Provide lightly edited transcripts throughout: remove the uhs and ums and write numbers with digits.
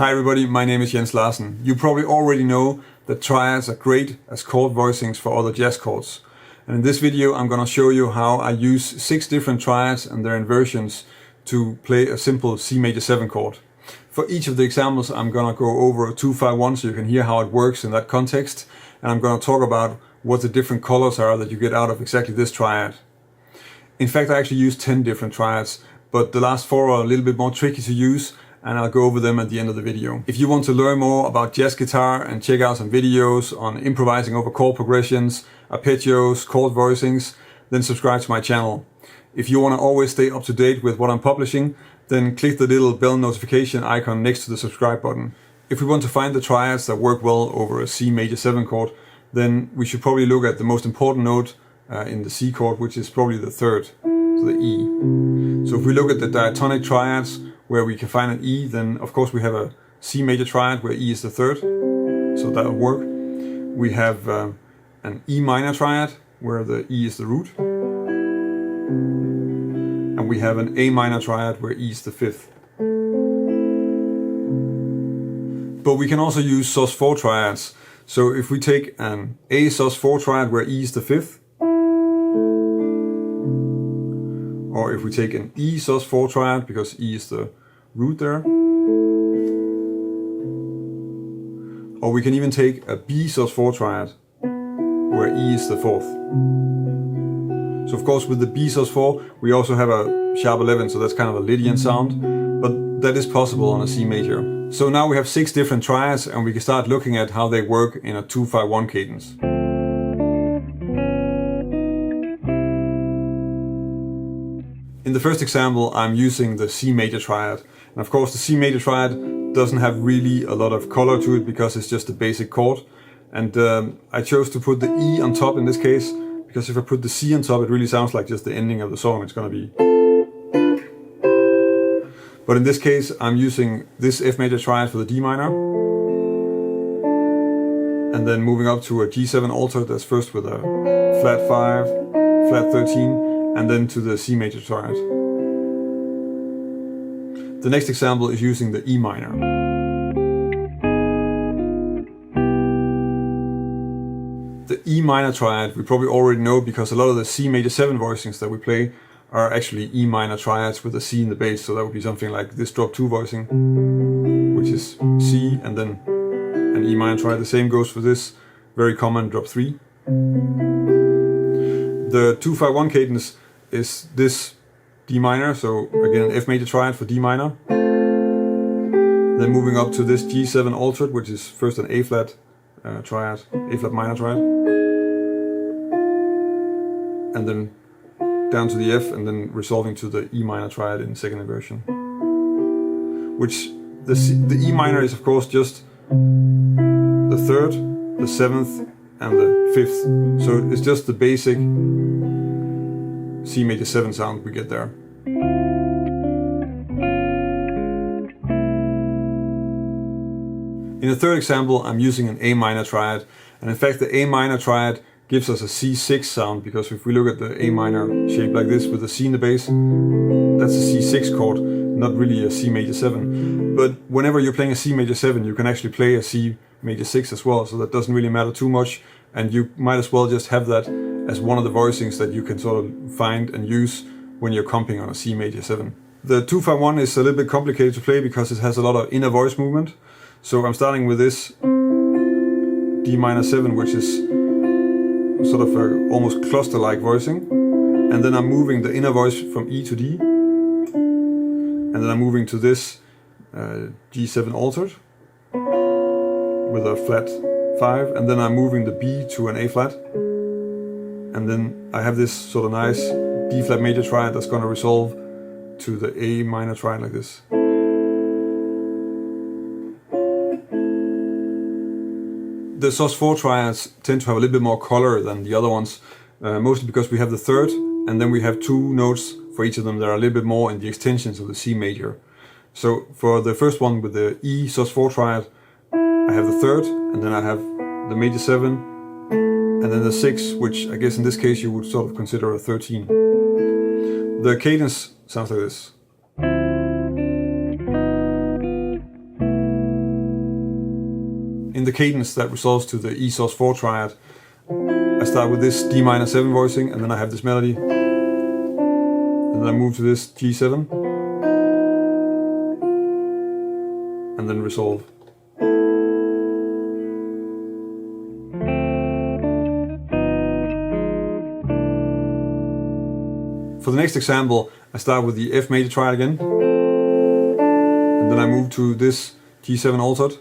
Hi everybody, my name is Larsen. You probably already know that triads are great as chord voicings for other jazz chords. And in this video I'm going to show you how I use 6 different triads and their inversions to play a simple Cmaj7 chord. For each of the examples I'm going to go over 2-5-1 so you can hear how it works in that context, and I'm going to talk about what the different colors are that you get out of exactly this triad. In fact, I actually use 10 different triads, but the last 4 are a little bit more tricky to use, and I'll go over them at the end of the video. If you want to learn more about jazz guitar and check out some videos on improvising over chord progressions, arpeggios, chord voicings, then subscribe to my channel. If you want to always stay up to date with what I'm publishing, then click the little bell notification icon next to the subscribe button. If we want to find the triads that work well over a Cmaj7 chord, then we should probably look at the most important note in the C chord, which is probably the 3rd, so the E. So if we look at the diatonic triads where we can find an E, then of course we have a C major triad where E is the 3rd, so that will work. We have an E minor triad where the E is the root. And we have an A minor triad where E is the 5th. But we can also use sus4 triads. So if we take an A sus4 triad where E is the 5th, or if we take an E sus4 triad because E is the root there, or we can even take a B sus4 triad where E is the 4th. So of course with the B sus4 we also have a sharp 11, so that's kind of a Lydian sound, but that is possible on a C major. So now we have 6 different triads and we can start looking at how they work in a 2-5-1 cadence. In the first example I'm using the C major triad, and of course the C major triad doesn't have really a lot of color to it because it's just a basic chord, and I chose to put the E on top in this case because if I put the C on top it really sounds like just the ending of the song. It's going to be. But in this case I'm using this F major triad for the D minor, and then moving up to a G7 altered that's first with a flat 5, flat 13, and then to the C major triad. The next example is using the E minor. The E minor triad we probably already know because a lot of the Cmaj7 voicings that we play are actually E minor triads with a C in the bass, so that would be something like this drop 2 voicing, which is C and then an E minor triad. The same goes for this very common drop 3. The 2-5-1 cadence is this D minor, so again an F major triad for D minor. Then moving up to this G7 altered, which is first an A flat triad, A flat minor triad. And then down to the F and then resolving to the E minor triad in second inversion. Which the E minor is of course just the 3rd, the 7th and the 5th. So it's just the basic Cmaj7 sound we get there. In the third example I'm using an A minor triad, and in fact the A minor triad gives us a C6 sound, because if we look at the A minor shape like this with a C in the bass, that's a C6 chord, not really a Cmaj7. But whenever you're playing a Cmaj7 you can actually play a Cmaj6 as well, so that doesn't really matter too much, and you might as well just have that as one of the voicings that you can sort of find and use when you're comping on a Cmaj7. The 2-5-1 is a little bit complicated to play because it has a lot of inner voice movement. So I'm starting with this D minor 7, which is sort of a almost cluster-like voicing, and then I'm moving the inner voice from E to D, and then I'm moving to this G7 altered with a flat 5, and then I'm moving the B to an A flat, and then I have this sort of nice D flat major triad that's going to resolve to the A minor triad like this. The sus4 triads tend to have a little bit more color than the other ones, mostly because we have the 3rd, and then we have 2 notes for each of them that are a little bit more in the extensions of the C major. So for the first one with the E sus4 triad, I have the 3rd, and then I have the major 7, and then the 6, which I guess in this case you would sort of consider a 13. The cadence sounds like this. in the cadence that resolves to the E sus4 triad. I start with this D-7 voicing, and then I have this melody, and then I move to this G7, and then resolve. For the next example, I start with the F major triad again, and then I move to this G7 altered,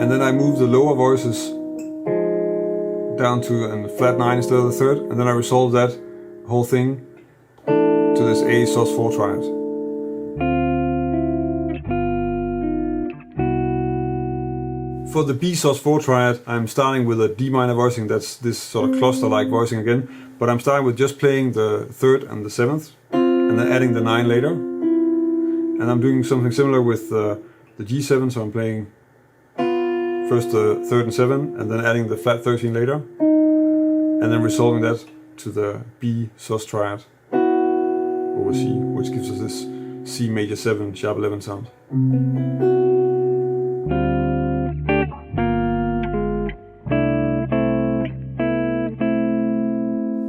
and then I move the lower voices down to a flat 9 instead of the third, and then I resolve that whole thing to this A sus4 triad. For the B sus4 triad, I'm starting with a D minor voicing, that's this sort of cluster-like voicing again, but I'm starting with just playing the third and the seventh, and then adding the 9 later. And I'm doing something similar with the G7, so I'm playing first the third and 7, and then adding the flat 13 later, and then resolving that to the B sus triad over C, which gives us this Cmaj7 sharp 11 sound.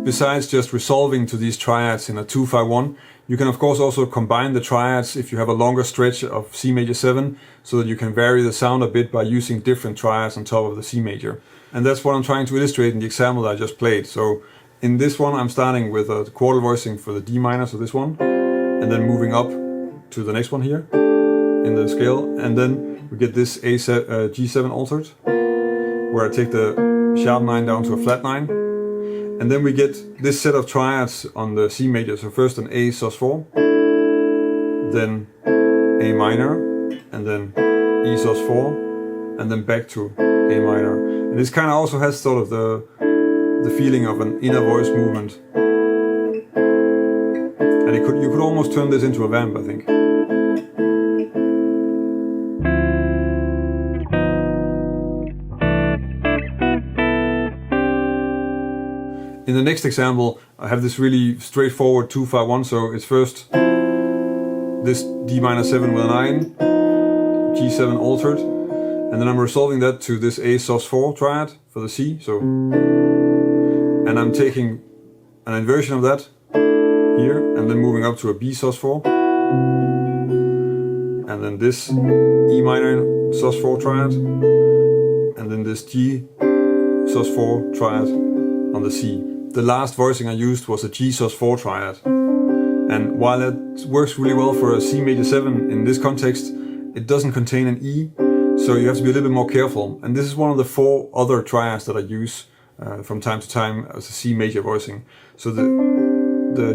Besides just resolving to these triads in a 2-5-1, you can of course also combine the triads if you have a longer stretch of Cmaj7, so that you can vary the sound a bit by using different triads on top of the C major. And that's what I'm trying to illustrate in the example that I just played. So in this one I'm starting with a quarter voicing for the D minor, so this one, and then moving up to the next one here in the scale, and then we get this G7 altered, where I take the sharp 9 down to a flat 9. And then we get this set of triads on the C major, so first an A sus4, then A minor, and then E sus4, and then back to A minor. And this kind of also has sort of the feeling of an inner voice movement. And you could almost turn this into a vamp, I think. In the next example, I have this really straightforward 2-5-1, so it's first this D-7 with a 9, G7 altered, and then I'm resolving that to this A sus4 triad for the C, so, and I'm taking an inversion of that here, and then moving up to a B sus4, and then this E minor sus4 triad, and then this G sus4 triad on the C. The last voicing I used was a G sus4 triad, and while it works really well for a Cmaj7 in this context, it doesn't contain an E, so you have to be a little bit more careful. And this is one of the 4 other triads that I use from time to time as a C major voicing. So the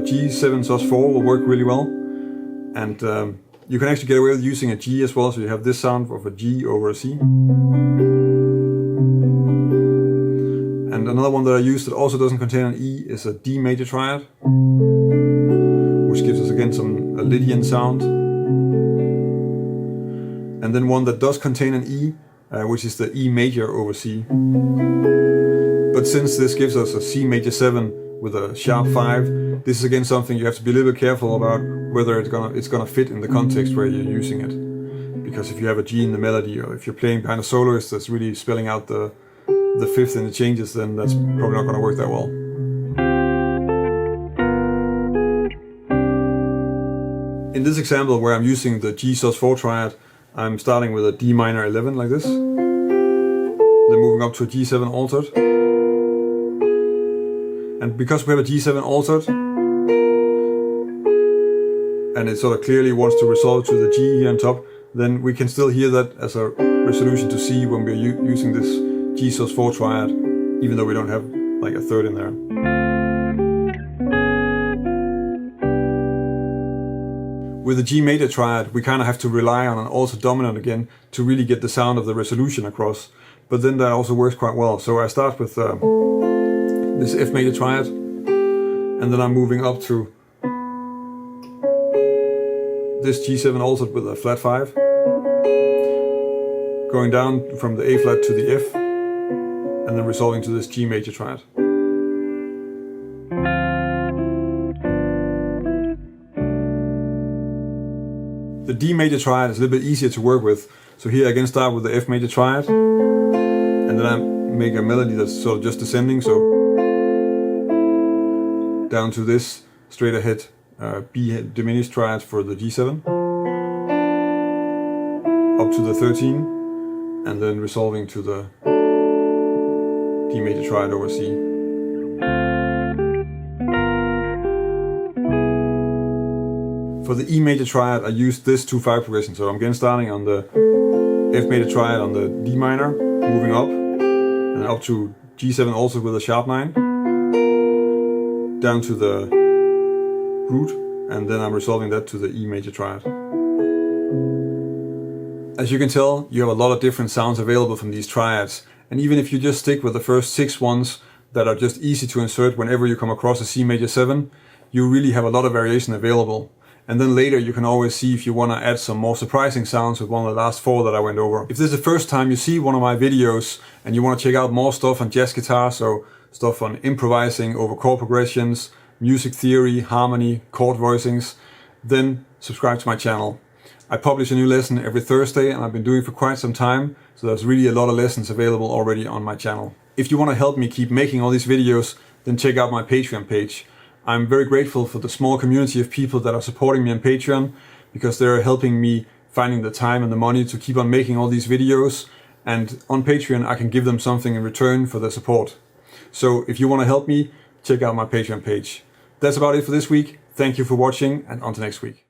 G7 sus4 will work really well, and you can actually get away with using a G as well, so you have this sound of a G over a C. And another one that I use that also doesn't contain an E is a D major triad, which gives us again a Lydian sound. And then one that does contain an E, which is the E major over C. But since this gives us a Cmaj7 with a sharp 5, this is again something you have to be a little bit careful about whether it's gonna fit in the context where you're using it. Because if you have a G in the melody, or if you're playing behind a soloist that's really spelling out the fifth in the changes, then that's probably not going to work that well. In this example where I'm using the G sus4 triad, I'm starting with a D minor 11 like this, then moving up to a G7 altered. And because we have a G7 altered, and it sort of clearly wants to resolve to the G here on top, then we can still hear that as a resolution to C when we're using this G sus4 triad, even though we don't have like a third in there. With the G major triad, we kind of have to rely on an altered dominant again to really get the sound of the resolution across, but then that also works quite well. So I start with this F major triad, and then I'm moving up to this G7 altered with a flat 5, going down from the A flat to the F, and then resolving to this G major triad. The D major triad is a little bit easier to work with, so here I again start with the F major triad, and then I make a melody that's sort of just descending, so down to this straight ahead B diminished triad for the G7, up to the 13, and then resolving to the D major triad over C. For the E major triad, I used this 2/5 progression, so I'm again starting on the F major triad on the D minor, moving up, and up to G7 also with a sharp 9, down to the root, and then I'm resolving that to the E major triad. As you can tell, you have a lot of different sounds available from these triads, and even if you just stick with the first 6 ones that are just easy to insert whenever you come across a Cmaj7, you really have a lot of variation available. And then later you can always see if you want to add some more surprising sounds with one of the last 4 that I went over. If this is the first time you see one of my videos and you want to check out more stuff on jazz guitar, so stuff on improvising over chord progressions, music theory, harmony, chord voicings, then subscribe to my channel. I publish a new lesson every Thursday, and I've been doing it for quite some time, so there's really a lot of lessons available already on my channel. If you want to help me keep making all these videos, then check out my Patreon page. I'm very grateful for the small community of people that are supporting me on Patreon, because they're helping me finding the time and the money to keep on making all these videos, and on Patreon I can give them something in return for their support. So if you want to help me, check out my Patreon page. That's about it for this week. Thank you for watching, and on to next week.